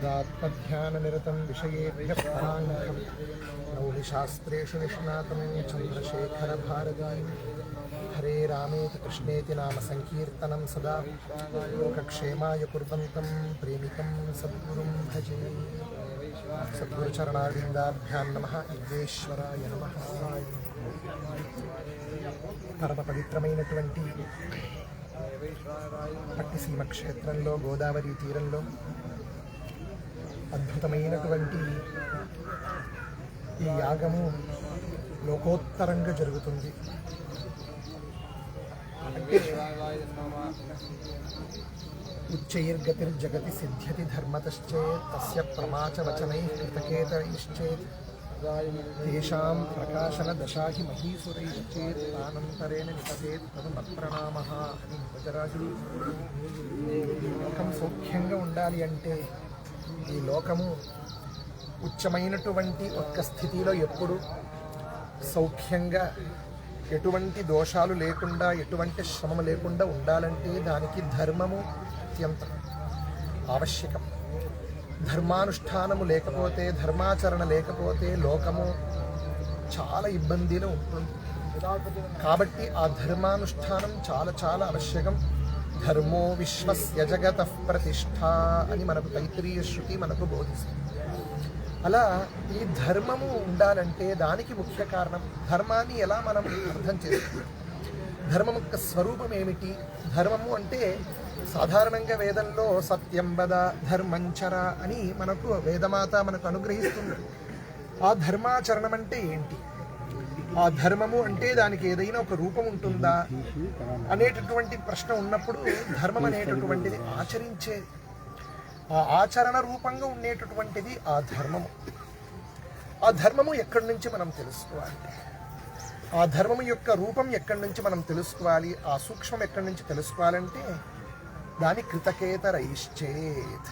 वेदात्मध्याननिरतं विषयेभ्यः पराङ्गं नौमि शास्त्रेषु निष्णातं चन्द्रशेखरभारतीं हरे रामेति कृष्णेति नाम संकीर्तनं सदा लोकक्षेमाय कुर्वन्तं प्रेमिकं सद्गुरुं भजे। सद्गुरुचरणारविन्दाभ्यां नमः। विघ्नेश्वराय नमः। పరమ పవిత్రమైనటువంటి పట్టిసీమ క్షేత్రంలో గోదావరి తీరంలో అద్భుతమైనటువంటి ఈ యాగము లోకోత్తరంగా జరుగుతుంది. ఉచ్చైర్గతిర్జగతి సిద్ధ్యతి ధర్మతశ్చేత్ తస్య ప్రమాచవచనైః కృతకేతైశ్చేత్ తేషాం ప్రకాశన దశాహి మహీసురైశ్చేత్ తానంతరేణ నిపతేత్ తదు మత్ప్రణామః అని భజరాజులు. లోకం సౌఖ్యంగా ఉండాలి అంటే ఈ లోకము ఉచ్చమైనటువంటి ఒక్క స్థితిలో ఎప్పుడు సౌఖ్యంగా ఎటువంటి దోషాలు లేకుండా ఎటువంటి శ్రమ లేకుండా ఉండాలంటే దానికి ధర్మము అత్యంత ఆవశ్యకం. ధర్మానుష్ఠానము లేకపోతే, ధర్మాచరణ లేకపోతే లోకము చాలా ఇబ్బందిలో ఉంటుంది. కాబట్టి ఆ ధర్మానుష్ఠానం చాలా చాలా ఆవశ్యకం. ధర్మో విశ్వస్య జగతః ప్రతిష్ఠ అని మనకు తైత్రీయ శృతి మనకు బోధిస్తుంది. అలా ఈ ధర్మము ఉండాలంటే దానికి ముఖ్య కారణం ధర్మాన్ని ఎలా మనం అర్థం చేసుకుంటాం. ధర్మం యొక్క స్వరూపం ఏమిటి? ధర్మము అంటే సాధారణంగా వేదంలో సత్యం వద ధర్మంచర అని మనకు వేదమాత మనకు అనుగ్రహిస్తుంది. ఆ ధర్మాచరణం అంటే ఏంటి? ఆ ధర్మము అంటే దానికి ఏదైనా ఒక రూపం ఉంటుందా అనేటటువంటి ప్రశ్న ఉన్నప్పుడు ధర్మం అనేటటువంటిది ఆచరించేది, ఆ ఆచరణ రూపంగా ఉండేటటువంటిది ఆ ధర్మము. ఆ ధర్మము ఎక్కడి నుంచి మనం తెలుసుకోవాలి? ఆ ధర్మము యొక్క రూపం ఎక్కడి నుంచి మనం తెలుసుకోవాలి? ఆ సూక్ష్మం ఎక్కడి నుంచి తెలుసుకోవాలంటే దాని కృతకేతరైశ్చేత్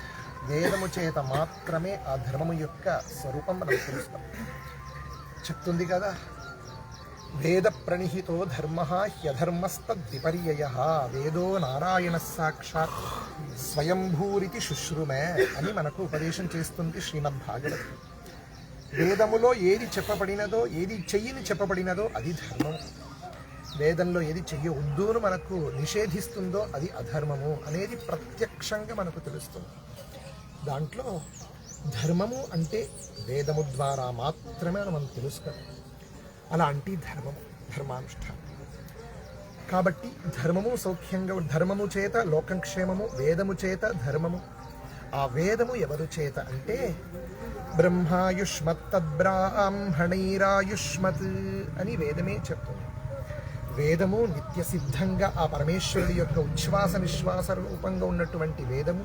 వేదము చేత మాత్రమే ఆ ధర్మము యొక్క స్వరూపం మనం తెలుస్తాం. చెప్తుంది కదా, వేద ప్రణిహితో ధర్మ హ్యధర్మస్తద్విపర్యయః వేదో నారాయణ సాక్షాత్ స్వయంభూరితి శుశ్రుమే అని మనకు ఉపదేశం చేస్తుంది శ్రీమద్భాగవతం. వేదములో ఏది చెప్పబడినదో, ఏది చెయ్యని చెప్పబడినదో అది ధర్మము. వేదంలో ఏది చెయ్యవద్దును మనకు నిషేధిస్తుందో అది అధర్మము అనేది ప్రత్యక్షంగా మనకు తెలుస్తుంది. దాంట్లో ధర్మము అంటే వేదము ద్వారా మాత్రమే మనం తెలుసుకోవాలి. అలాంటి ధర్మము, ధర్మానుష్ఠానం. కాబట్టి ధర్మము సౌఖ్యంగా, ధర్మము చేత లోకం క్షేమము, వేదము చేత ధర్మము. ఆ వేదము ఎవరు చేత అంటే బ్రహ్మాయుష్మత్ తద్బ్రాహ్మణైరాయుష్మత్ అని వేదమే చెప్తుంది. వేదము నిత్య సిద్ధంగా ఆ పరమేశ్వరుడి యొక్క ఉచ్ఛ్వాస నిశ్వాస రూపంగా ఉన్నటువంటి వేదము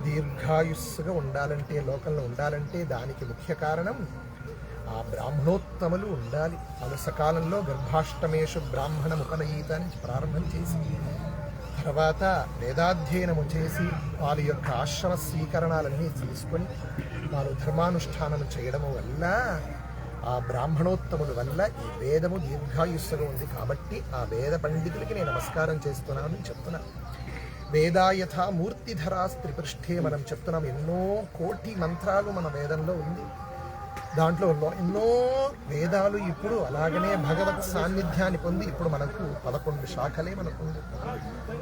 దీర్ఘాయుస్సుగా ఉండాలంటే, లోకంలో ఉండాలంటే దానికి ముఖ్య కారణం ఆ బ్రాహ్మణోత్తములు ఉండాలి. అలసకాలంలో గర్భాష్టమేషు బ్రాహ్మణముపనయీత అని ప్రారంభం చేసి తర్వాత వేదాధ్యయనము చేసి వాళ్ళ యొక్క ఆశ్రమ స్వీకరణాలన్నీ తీసుకొని వాళ్ళు ధర్మానుష్ఠానం చేయడము వల్ల ఆ బ్రాహ్మణోత్తముల వల్ల ఈ వేదము దీర్ఘాయుస్సుగా ఉంది. కాబట్టి ఆ వేద పండితులకి నేను నమస్కారం చేస్తున్నాను చెప్తున్నాను. వేదాయథా మూర్తిధరా త్రిపృష్ఠే మనం చెప్తున్నాం. ఎన్నో కోటి మంత్రాలు మన వేదంలో ఉంది. దాంట్లో ఎన్నో వేదాలు ఇప్పుడు అలాగనే భగవత్ సాన్నిధ్యాన్ని పొంది ఇప్పుడు మనకు 11 శాఖలే మనకుంది.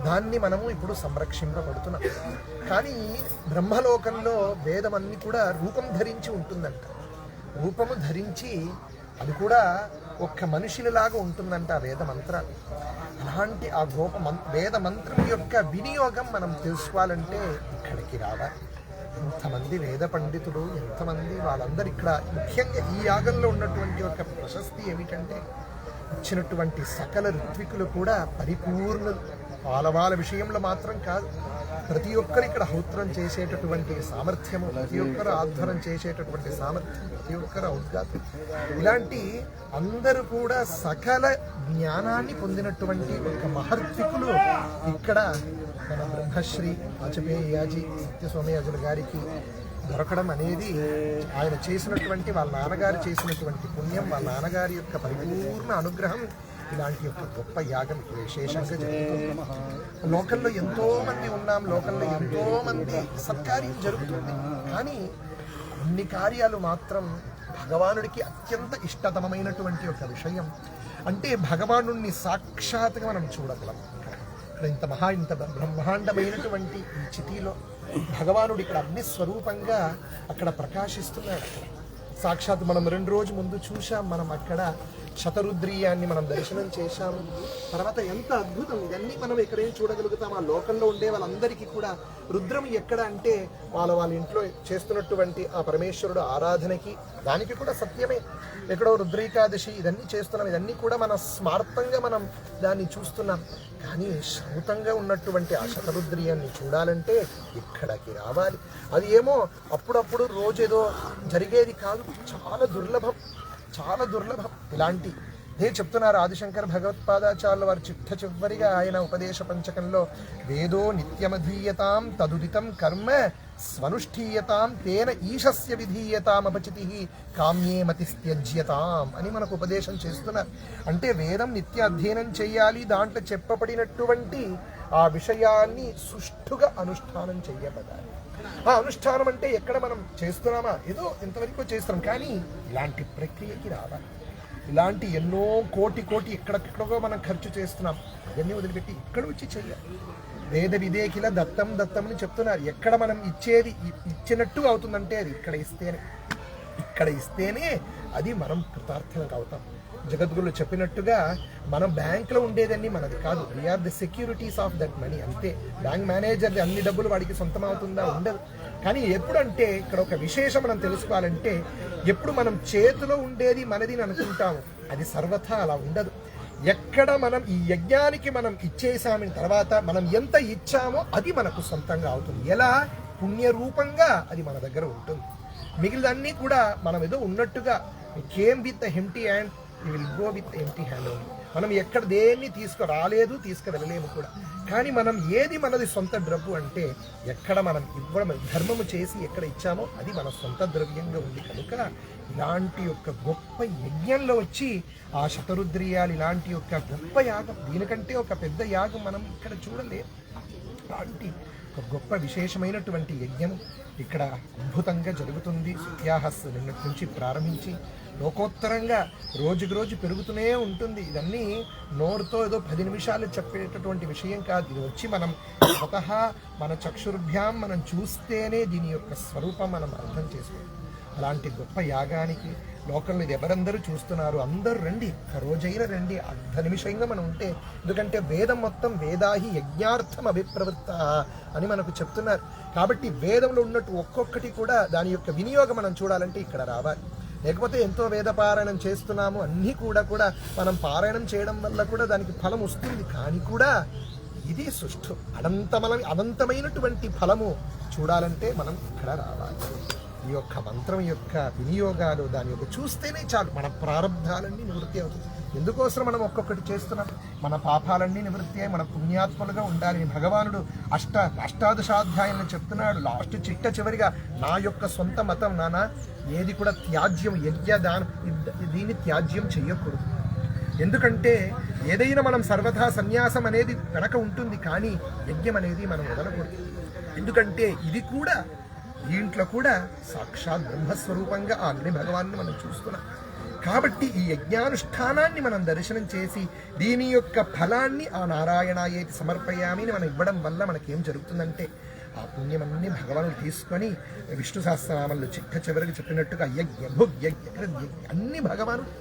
దాన్ని మనము ఇప్పుడు సంరక్షింపబడుతున్నాం. కానీ బ్రహ్మలోకంలో వేదమన్నీ కూడా రూపం ధరించి ఉంటుందంట. రూపము ధరించి అది కూడా ఒక్క మనుషులలాగా ఉంటుందంట ఆ వేద మంత్రాలు. అలాంటి ఆ వేద మంత్రం యొక్క వినియోగం మనం తెలుసుకోవాలంటే ఇక్కడికి రావాలి. ఎంతమంది వేద పండితులు, ఎంతమంది వాళ్ళందరూ ఇక్కడ. ముఖ్యంగా ఈ యాగంలో ఉన్నటువంటి ఒక ప్రశస్తి ఏమిటంటే వచ్చినటువంటి సకల ఋత్వికులు కూడా పరిపూర్ణులు. వాళ్ళ విషయంలో మాత్రం కాదు, ప్రతి ఒక్కరు ఇక్కడ హౌత్రం చేసేటటువంటి సామర్థ్యము, ప్రతి ఒక్కరు ఆధ్వర్యం చేసేటటువంటి సామర్థ్యం, ప్రతి ఒక్కరు ఔద్గాత్యం, ఇలాంటి అందరూ కూడా సకల జ్ఞానాన్ని పొందినటువంటి ఒక మహర్త్వికులు ఇక్కడ మన బ్రహ్మశ్రీ వాజపేయాజీ సత్యసోమయాజుల గారికి దొరకడం అనేది ఆయన చేసినటువంటి వాళ్ళ నాన్నగారు చేసినటువంటి పుణ్యం, వాళ్ళ నాన్నగారి యొక్క పరిపూర్ణ అనుగ్రహం ఇలాంటి ఒక గొప్ప యాగం విశేషంగా జరుగుతుంది. లోకంలో ఎంతో మంది ఉన్నాం, లోకంలో ఎంతో మంది సత్కార్యం జరుగుతుంది, కానీ కొన్ని కార్యాలు మాత్రం భగవానుడికి అత్యంత ఇష్టతమమైనటువంటి ఒక విషయం. అంటే భగవానుడిని సాక్షాత్గా మనం చూడగలం. ఇక్కడ ఇంత బ్రహ్మాండమైనటువంటి ఈ చితిలో భగవానుడు ఇక్కడ అగ్ని స్వరూపంగా అక్కడ ప్రకాశిస్తున్నాడు. సాక్షాత్ మనం 2 రోజుల ముందు చూసాం, మనం అక్కడ శతరుద్రీయాన్ని మనం దర్శనం చేశాము. తర్వాత ఎంత అద్భుతం ఇవన్నీ మనం ఎక్కడేం చూడగలుగుతాం. ఆ లోకంలో ఉండే వాళ్ళందరికీ కూడా రుద్రం ఎక్కడ అంటే వాళ్ళ ఇంట్లో చేస్తున్నటువంటి ఆ పరమేశ్వరుడు ఆరాధనకి దానికి కూడా సత్యమే. ఎక్కడో రుద్రీకాదశి ఇవన్నీ చేస్తున్నాం, ఇవన్నీ కూడా మన స్మార్థంగా మనం దాన్ని చూస్తున్నాం. కానీ శ్రౌతంగా ఉన్నటువంటి ఆ శతరుద్రీయాన్ని చూడాలంటే ఇక్కడికి రావాలి. అది ఏమో అప్పుడప్పుడు రోజేదో జరిగేది కాదు, చాలా దుర్లభం, చాలా దుర్లభం. ఇలాంటి చెప్తున్నారు ఆదిశంకర భగవత్పాదాచార్యుల వారు చివరిగా ఆయన ఉపదేశ పంచకంలో వేదో నిత్యమధీయతాం తదుదితం కర్మ స్వనుష్ఠీయతాం తేన ఈశస్య విధీయతాం అపచితి కామ్యే మతిస్త్యజ్యతాం అని మనకు ఉపదేశం చేస్తున్నారు. అంటే వేదం నిత్య అధ్యయనం చేయాలి, దాంట్లో చెప్పబడినటువంటి ఆ విషయాన్ని సుష్ఠుగా అనుష్ఠానం చేయబడాలి. ఆ అనుష్ఠానం అంటే ఎక్కడ మనం చేస్తున్నామా, ఏదో ఇంతవరకు చేస్తున్నాం, కానీ ఇలాంటి ప్రక్రియకి రావాలి. ఇలాంటి ఎన్నో కోటి ఎక్కడెక్కడో మనం ఖర్చు చేస్తున్నాం, అవన్నీ వదిలిపెట్టి ఇక్కడ వచ్చి చెయ్యాలి. వేద విదేకిల దత్తం అని చెప్తున్నారు. ఎక్కడ మనం ఇచ్చినట్టు అవుతుందంటే అది ఇక్కడ ఇస్తేనే అది మనం కృతార్థులకు అవుతాం. జగద్గురులు చెప్పినట్టుగా మనం బ్యాంకులో ఉండేదన్నీ మనది కాదు, we are the securities of that money. అంతే, బ్యాంక్ మేనేజర్ అన్ని డబ్బులు వాడికి సొంతం అవుతుందా, ఉండదు. కానీ ఎప్పుడంటే ఇక్కడ ఒక విశేషం మనం తెలుసుకోవాలంటే, ఎప్పుడు మనం చేతిలో ఉండేది మనది అని అనుకుంటాము, అది సర్వథా అలా ఉండదు. ఎక్కడ మనం ఈ యజ్ఞానికి మనం ఇచ్చేసామిన తర్వాత మనం ఎంత ఇచ్చామో అది మనకు సొంతంగా అవుతుంది. ఎలా? పుణ్యరూపంగా అది మన దగ్గర ఉంటుంది. మిగిలినన్నీ కూడా మనం ఏదో ఉన్నట్టుగా came with empty hand, you will go with empty hand only. మనం ఎక్కడ దేన్ని తీసుకురాలేదు, తీసుకువెళ్ళలేము కూడా. కానీ మనం ఏది మనది సొంత ద్రవ్యం అంటే ఎక్కడ మనం ఇవ్వడం, ధర్మము చేసి ఎక్కడ ఇచ్చామో అది మన సొంత ద్రవ్యంగా ఉంది. కనుక ఇలాంటి యొక్క గొప్ప యజ్ఞంలో వచ్చి ఆ శతరుద్రీయాలు ఇలాంటి యొక్క గొప్ప యాగం, దీనికంటే ఒక పెద్ద యాగం మనం ఇక్కడ చూడలేము. అలాంటి ఒక గొప్ప విశేషమైనటువంటి యజ్ఞం ఇక్కడ అద్భుతంగా జరుగుతుంది. సుత్యాహస్ నిన్నటి నుంచి ప్రారంభించి లోకోత్తరంగా రోజుకు రోజు పెరుగుతూనే ఉంటుంది. ఇదన్నీ నోరుతో ఏదో 10 నిమిషాలు చెప్పేటటువంటి విషయం కాదు. ఇది వచ్చి మనం స్వతహా మన చక్షుర్భ్యాం మనం చూస్తేనే దీని యొక్క స్వరూపం మనం అర్థం చేసుకోవాలి. అలాంటి గొప్ప యాగానికి లోకంలో ఇది ఎవరందరూ చూస్తున్నారు, అందరూ రండి, రోజైన రండి, 10 నిమిషంగా మనం ఉంటే. ఎందుకంటే వేదం మొత్తం వేదాహి యజ్ఞార్థం అభిప్రవృత్త అని మనకు చెప్తున్నారు. కాబట్టి వేదంలో ఉన్నట్టు ఒక్కొక్కటి కూడా దాని యొక్క వినియోగం మనం చూడాలంటే ఇక్కడ రావాలి. లేకపోతే ఎంతో వేద పారాయణం చేస్తున్నాము, అన్నీ కూడా మనం పారాయణం చేయడం వల్ల కూడా దానికి ఫలం వస్తుంది. కానీ కూడా ఇది సుష్ఠు అనంతమైనటువంటి ఫలము చూడాలంటే మనం ఇక్కడ రావాలి. ఈ యొక్క మంత్రం యొక్క వినియోగాలు దాని యొక్క చూస్తేనే చాలు, మన ప్రారంధాలన్నీ నివృత్తి అవుతుంది. ఎందుకోసం మనం ఒక్కొక్కటి చేస్తున్నాం? మన పాపాలన్నీ నివృత్తి అయ్యి మన పుణ్యాత్మలుగా ఉండాలని భగవానుడు అష్టాదశాధ్యాయంలో చెప్తున్నాడు. లాస్ట్ చివరిగా నా యొక్క సొంత మతం నానా ఏది కూడా త్యాజ్యం, దీన్ని త్యాజ్యం చెయ్యకూడదు. ఎందుకంటే ఏదైనా మనం సర్వథా సన్యాసం అనేది వెనక ఉంటుంది, కానీ యజ్ఞం అనేది మనం వదలకూడదు. ఎందుకంటే ఇది కూడా దీంట్లో కూడా సాక్షాత్ బ్రహ్మస్వరూపంగా ఆ అగ్ని భగవాన్ని మనం చూస్తున్నాం. కాబట్టి ఈ యజ్ఞానుష్ఠానాన్ని మనం దర్శనం చేసి దీని యొక్క ఫలాన్ని ఆ నారాయణాయేతి సమర్పయామి మనం ఇవ్వడం వల్ల మనకేం జరుగుతుందంటే ఆ పుణ్యమన్నీ భగవానుడు తీసుకొని విష్ణు సహస్రనామంలో చివరికి చెప్పినట్టుగా అన్ని భగవానుడు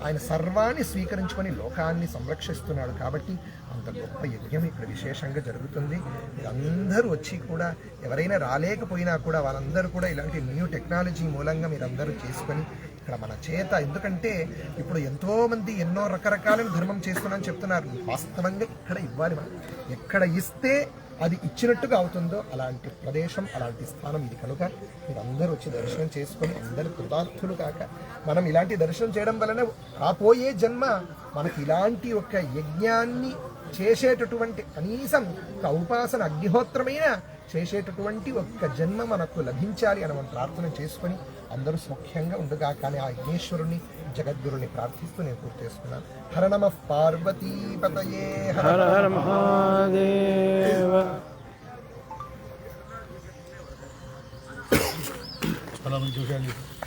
ఆయన సర్వాన్ని స్వీకరించుకొని లోకాన్ని సంరక్షిస్తున్నాడు. కాబట్టి అంత గొప్ప యజ్ఞం ఇక్కడ విశేషంగా జరుగుతుంది. మీరందరూ వచ్చి కూడా ఎవరైనా రాలేకపోయినా కూడా వాళ్ళందరూ కూడా ఇలాంటి న్యూ టెక్నాలజీ మూలంగా మీరందరూ చేసుకొని ఇక్కడ మన చేత, ఎందుకంటే ఇప్పుడు ఎంతోమంది ఎన్నో రకరకాలైన ధర్మం చేస్తున్నారని చెప్తున్నారు. వాస్తవంగా ఇక్కడ ఇవ్వాలి. మనం ఎక్కడ ఇస్తే అది ఇచ్చినట్టుగా అవుతుందో అలాంటి ప్రదేశం, అలాంటి స్థానం ఇది. కనుక మీరందరూ వచ్చి దర్శనం చేసుకొని అందరూ కృతార్థులు కాక మనం ఇలాంటి దర్శనం చేయడం వలన రాబోయే జన్మ మనకి ఇలాంటి ఒక యజ్ఞాన్ని చేసేటటువంటి కనీసం ఒక ఉపాసన అగ్నిహోత్రమైన చేసేటటువంటి ఒక్క జన్మ మనకు లభించాలి అని మనం ప్రార్థన చేసుకొని అందరూ సౌఖ్యంగా ఉండగా కానీ ఆ విఘ్నేశ్వరుని జగద్గురుని ప్రార్థిస్తూ నేను పూర్తి చేసుకున్నాను. హర నమః పార్వతీపతయే హర హర మహాదేవ. చాలా మంచి విషయాలు చెప్పారు.